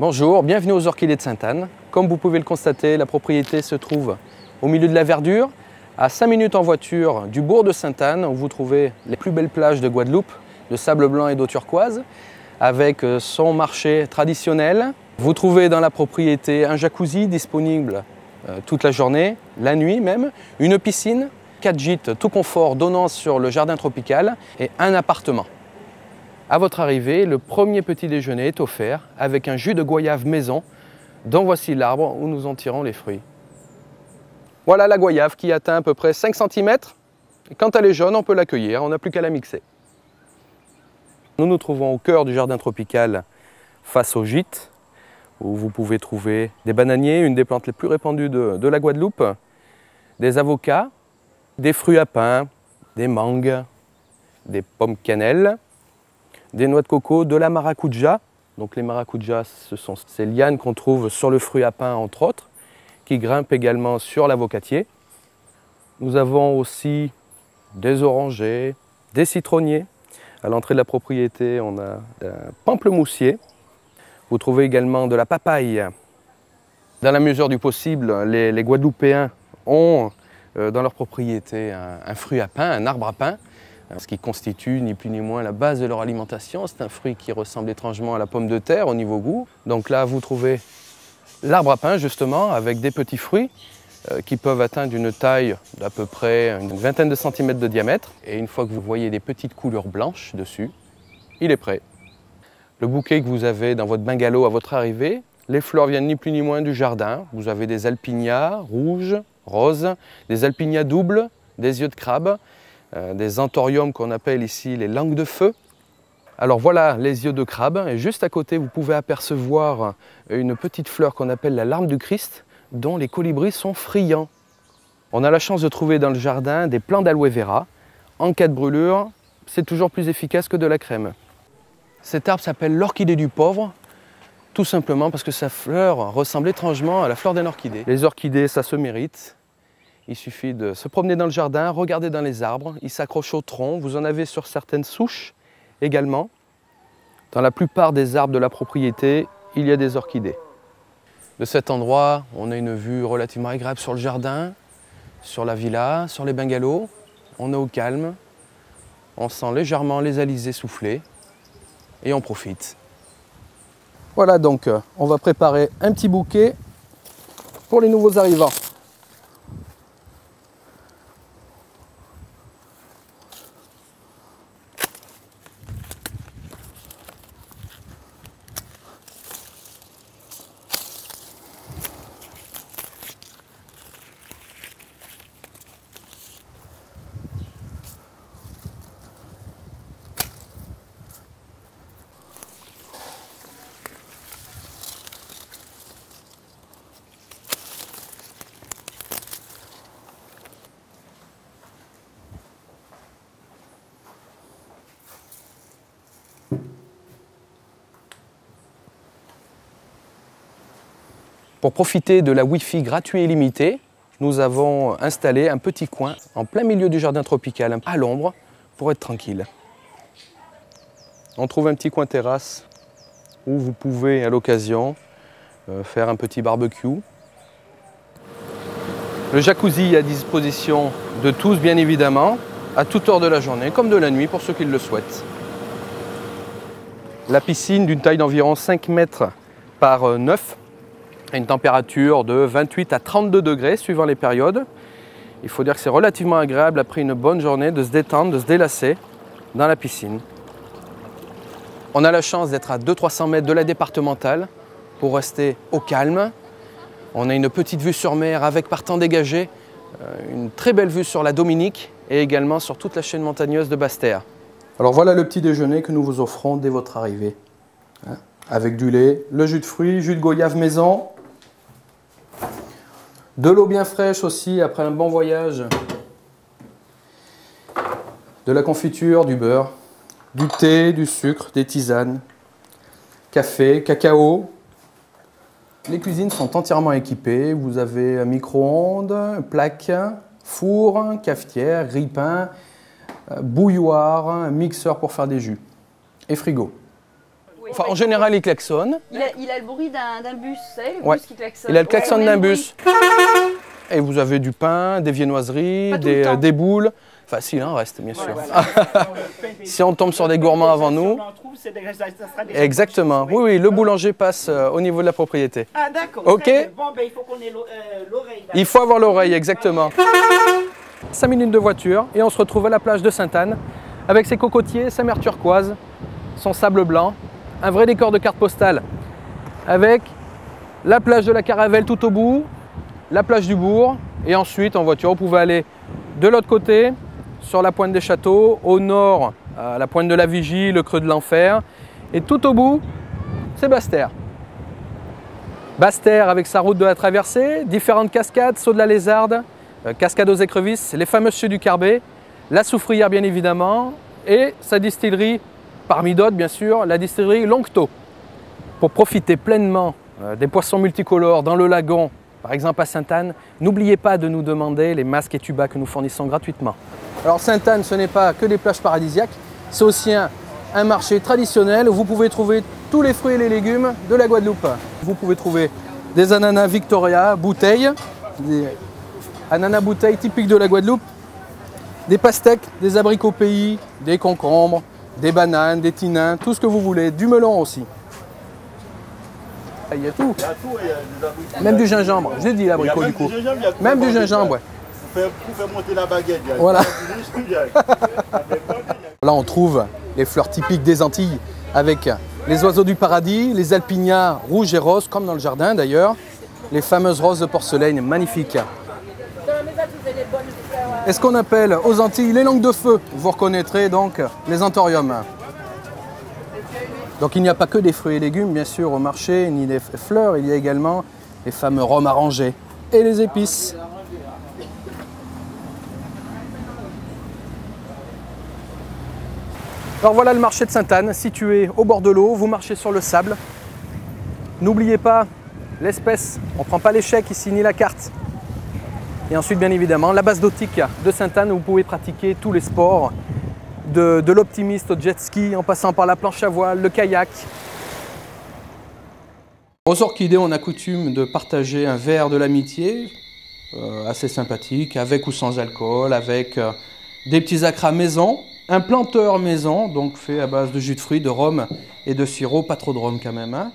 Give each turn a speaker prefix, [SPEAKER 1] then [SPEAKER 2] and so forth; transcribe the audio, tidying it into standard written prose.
[SPEAKER 1] Bonjour, bienvenue aux Orchidées de Sainte-Anne. Comme vous pouvez le constater, la propriété se trouve au milieu de la verdure, à 5 minutes en voiture du bourg de Sainte-Anne, où vous trouvez les plus belles plages de Guadeloupe, de sable blanc et d'eau turquoise, avec son marché traditionnel. Vous trouvez dans la propriété un jacuzzi disponible toute la journée, la nuit même, une piscine, 4 gîtes tout confort donnant sur le jardin tropical et un appartement. À votre arrivée, le premier petit déjeuner est offert avec un jus de goyave maison, dont voici l'arbre où nous en tirons les fruits. Voilà la goyave qui atteint à peu près 5 cm. Et quand elle est jaune, on peut l'accueillir, on n'a plus qu'à la mixer. Nous nous trouvons au cœur du jardin tropical, face au gîte, où vous pouvez trouver des bananiers, une des plantes les plus répandues de la Guadeloupe, des avocats, des fruits à pain, des mangues, des pommes cannelle, des noix de coco, de la maracuja. Donc les maracujas, ce sont ces lianes qu'on trouve sur le fruit à pain entre autres, qui grimpent également sur l'avocatier. Nous avons aussi des orangers, des citronniers. À l'entrée de la propriété, on a un pamplemoussier. Vous trouvez également de la papaye. Dans la mesure du possible, les Guadeloupéens ont dans leur propriété un fruit à pain, un arbre à pain, ce qui constitue ni plus ni moins la base de leur alimentation. C'est un fruit qui ressemble étrangement à la pomme de terre au niveau goût. Donc là, vous trouvez l'arbre à pain, justement, avec des petits fruits qui peuvent atteindre une taille d'à peu près une vingtaine de centimètres de diamètre. Et une fois que vous voyez des petites couleurs blanches dessus, il est prêt. Le bouquet que vous avez dans votre bungalow à votre arrivée, les fleurs viennent ni plus ni moins du jardin. Vous avez des alpinias rouges, roses, des alpinias doubles, des yeux de crabe, des anthoriums qu'on appelle ici les langues de feu. Alors voilà les yeux de crabe, et juste à côté vous pouvez apercevoir une petite fleur qu'on appelle la larme du Christ, dont les colibris sont friands. On a la chance de trouver dans le jardin des plants d'aloe vera. En cas de brûlure, c'est toujours plus efficace que de la crème. Cet arbre s'appelle l'orchidée du pauvre, tout simplement parce que sa fleur ressemble étrangement à la fleur d'une orchidée. Les orchidées, ça se mérite. Il suffit de se promener dans le jardin, regarder dans les arbres, ils s'accrochent au tronc. Vous en avez sur certaines souches également. Dans la plupart des arbres de la propriété, il y a des orchidées. De cet endroit, on a une vue relativement agréable sur le jardin, sur la villa, sur les bungalows. On est au calme, on sent légèrement les alizés souffler et on profite. Voilà donc, on va préparer un petit bouquet pour les nouveaux arrivants. Pour profiter de la Wi-Fi gratuit et illimité, nous avons installé un petit coin en plein milieu du jardin tropical, à l'ombre, pour être tranquille. On trouve un petit coin terrasse où vous pouvez, à l'occasion, faire un petit barbecue. Le jacuzzi est à disposition de tous, bien évidemment, à toute heure de la journée, comme de la nuit, pour ceux qui le souhaitent. La piscine, d'une taille d'environ 5 mètres par 9, à une température de 28 à 32 degrés suivant les périodes. Il faut dire que c'est relativement agréable après une bonne journée de se détendre, de se délasser dans la piscine. On a la chance d'être à 200-300 mètres de la départementale pour rester au calme. On a une petite vue sur mer avec par temps dégagé, une très belle vue sur la Dominique et également sur toute la chaîne montagneuse de Basse-Terre. Alors voilà le petit déjeuner que nous vous offrons dès votre arrivée. Avec du lait, le jus de fruits, jus de goyave maison, de l'eau bien fraîche aussi après un bon voyage, de la confiture, du beurre, du thé, du sucre, des tisanes, café, cacao. Les cuisines sont entièrement équipées. Vous avez un micro-ondes, plaque, four, cafetière, grille-pain, bouilloire, mixeur pour faire des jus et frigo. Enfin, en général, il klaxonne.
[SPEAKER 2] Il a le bruit d'un bus, vous savez, le
[SPEAKER 1] Ouais.
[SPEAKER 2] bus qui klaxonne.
[SPEAKER 1] Il a le klaxon d'un
[SPEAKER 2] bruit.
[SPEAKER 1] bus. Et vous avez du pain, des viennoiseries,
[SPEAKER 2] Pas tout le temps.
[SPEAKER 1] des boules. Enfin, s'il en reste, bien sûr.
[SPEAKER 3] Voilà.
[SPEAKER 1] Si on tombe sur des gourmands avant nous. Exactement. Oui, oui, le boulanger passe au niveau de la propriété.
[SPEAKER 3] Ah d'accord.
[SPEAKER 1] Ok.
[SPEAKER 3] Très bien. Bon, ben, il faut qu'on ait l'oreille.
[SPEAKER 1] Il faut avoir l'oreille, exactement. 5 minutes de voiture et on se retrouve à la plage de Sainte-Anne avec ses cocotiers, sa mer turquoise, son sable blanc, un vrai décor de carte postale avec la plage de la Caravelle tout au bout, la plage du bourg et ensuite en voiture vous pouvez aller de l'autre côté sur la pointe des châteaux, au nord à la pointe de la Vigie, le creux de l'Enfer et tout au bout c'est Basse-Terre. Basse-Terre avec sa route de la traversée, différentes cascades, saut de la Lézarde, cascade aux écrevisses, les fameuses chutes du Carbet, la soufrière bien évidemment et sa distillerie, parmi d'autres bien sûr, la distillerie Longto. Pour profiter pleinement des poissons multicolores dans le lagon, par exemple à Sainte-Anne, n'oubliez pas de nous demander les masques et tubas que nous fournissons gratuitement. Alors Sainte-Anne, ce n'est pas que des plages paradisiaques, c'est aussi un marché traditionnel où vous pouvez trouver tous les fruits et les légumes de la Guadeloupe. Vous pouvez trouver des ananas Victoria, bouteilles, des ananas bouteilles typiques de la Guadeloupe, des pastèques, des abricots pays, des concombres, des bananes, des tinins, tout ce que vous voulez, du melon aussi. Il y a tout. Même du gingembre, j'ai dit l'abricot du coup. Même du gingembre, ouais.
[SPEAKER 4] Pour faire monter la baguette.
[SPEAKER 1] Voilà. Là, on trouve les fleurs typiques des Antilles avec les oiseaux du paradis, les alpignats rouges et roses, comme dans le jardin d'ailleurs, les fameuses roses de porcelaine magnifiques. Et ce qu'on appelle aux Antilles les langues de feu, vous reconnaîtrez donc les anthoriums. Donc il n'y a pas que des fruits et légumes bien sûr au marché, ni des fleurs, il y a également les fameux rhums arrangés et les épices. Alors voilà le marché de Sainte-Anne, situé au bord de l'eau, vous marchez sur le sable. N'oubliez pas l'espèce, on ne prend pas l'échec ici ni la carte. Et ensuite bien évidemment la base nautique de Sainte-Anne où vous pouvez pratiquer tous les sports, de l'optimiste au jet ski en passant par la planche à voile, le kayak. Aux orchidées on a coutume de partager un verre de l'amitié, assez sympathique, avec ou sans alcool, avec des petits acras maison. Un planteur maison, donc fait à base de jus de fruits, de rhum et de sirop, pas trop de rhum quand même. Hein.